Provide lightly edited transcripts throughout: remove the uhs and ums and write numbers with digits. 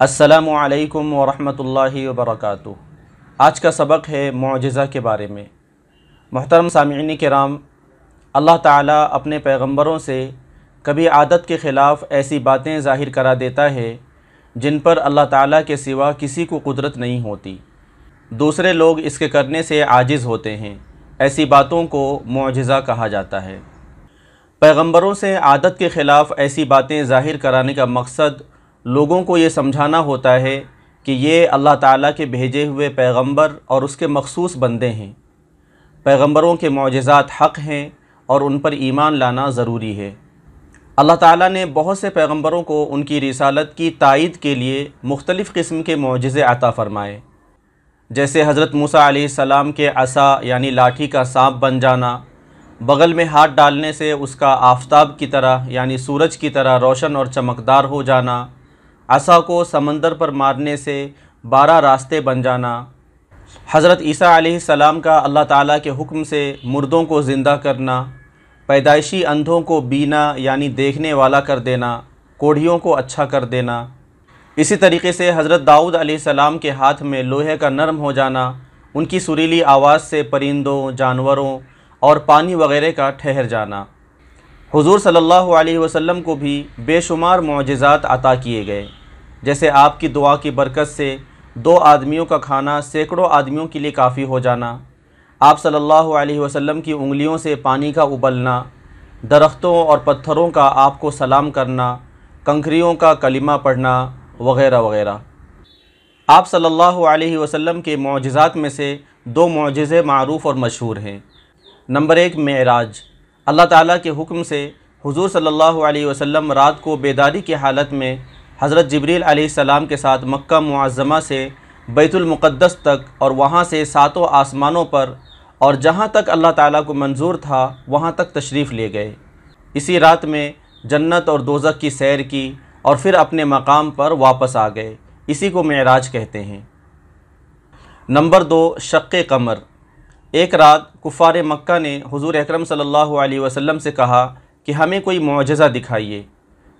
السلام علیکم ورحمۃ اللہ وبرکاتہ۔ آج کا سبق ہے معجزہ کے بارے میں۔ محترم سامعین کرام، اللہ تعالیٰ اپنے پیغمبروں سے کبھی عادت کے خلاف ایسی باتیں ظاہر کرا دیتا ہے جن پر اللہ تعالیٰ کے سوا کسی کو قدرت نہیں ہوتی۔ دوسرے لوگ اس کے کرنے سے عاجز ہوتے ہیں۔ ایسی باتوں کو معجزہ کہا جاتا ہے۔ پیغمبروں سے عادت کے خلاف ایسی باتیں ظاہر کرانے کا مقصد لوگوں کو یہ سمجھانا ہوتا ہے کہ یہ اللہ تعالیٰ کے بھیجے ہوئے پیغمبر اور اس کے مخصوص بندے ہیں۔ پیغمبروں کے معجزات حق ہیں اور ان پر ایمان لانا ضروری ہے۔ اللہ تعالیٰ نے بہت سے پیغمبروں کو ان کی رسالت کی تائید کے لیے مختلف قسم کے معجزے عطا فرمائے، جیسے حضرت موسیٰ علیہ السلام کے عصا یعنی لاٹھی کا سانپ بن جانا، بغل میں ہاتھ ڈالنے سے اس کا آفتاب کی طرح یعنی سورج کی طرح روشن اور چمکدار ہو جانا، عصا کو سمندر پر مارنے سے 12 راستے بن جانا، حضرت عیسیٰ علیہ السلام کا اللہ تعالیٰ کے حکم سے مردوں کو زندہ کرنا، پیدائشی اندھوں کو بینا یعنی دیکھنے والا کر دینا، کوڑھیوں کو اچھا کر دینا۔ اسی طریقے سے حضرت داؤد علیہ السلام کے ہاتھ میں لوہے کا نرم ہو جانا، ان کی سریلی آواز سے پرندوں، جانوروں اور پانی وغیرہ کا ٹھہر جانا۔ حضور صلی اللہ علیہ وسلم کو بھی بے شمار معجزات عطا کیے گئے، جیسے آپ کی دعا کی برکت سے 2 آدمیوں کا کھانا سینکڑوں آدمیوں کے لیے کافی ہو جانا، آپ صلی اللہ علیہ وسلم کی انگلیوں سے پانی کا ابلنا، درختوں اور پتھروں کا آپ کو سلام کرنا، کنکریوں کا کلمہ پڑھنا وغیرہ وغیرہ۔ آپ صلی اللہ علیہ وسلم کے معجزات میں سے 2 معجزے معروف اور مشہور ہیں۔ نمبر 1 معراج۔ اللہ تعالیٰ کے حکم سے حضور صلی اللہ علیہ وسلم رات کو بیداری کی حالت میں حضرت جبریل علیہ السلام کے ساتھ مکہ معظمہ سے بیت المقدس تک اور وہاں سے 7 آسمانوں پر اور جہاں تک اللہ تعالیٰ کو منظور تھا وہاں تک تشریف لے گئے۔ اسی رات میں جنت اور دوزخ کی سیر کی اور پھر اپنے مقام پر واپس آ گئے۔ اسی کو معراج کہتے ہیں۔ نمبر 2 شق قمر۔ ایک رات کفار مکہ نے حضور اکرم صلی اللہ علیہ وسلم سے کہا کہ ہمیں کوئی معجزہ دکھائیے،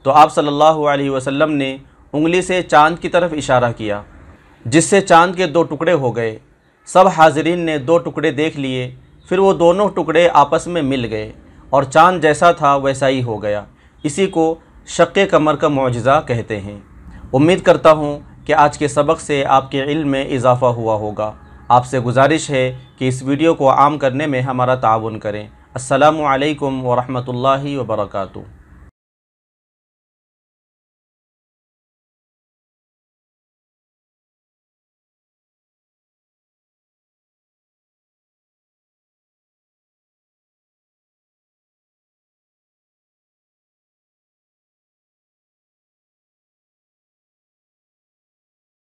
تو آپ صلی اللہ علیہ وسلم نے انگلی سے چاند کی طرف اشارہ کیا، جس سے چاند کے 2 ٹکڑے ہو گئے۔ سب حاضرین نے 2 ٹکڑے دیکھ لیے، پھر وہ دونوں ٹکڑے آپس میں مل گئے اور چاند جیسا تھا ویسا ہی ہو گیا۔ اسی کو شق قمر کا معجزہ کہتے ہیں۔ امید کرتا ہوں کہ آج کے سبق سے آپ کے علم میں اضافہ ہوا ہوگا۔ آپ سے گزارش ہے کہ اس ویڈیو کو عام کرنے میں ہمارا تعاون کریں۔ السلام علیکم ورحمۃ اللہ وبرکاتہ۔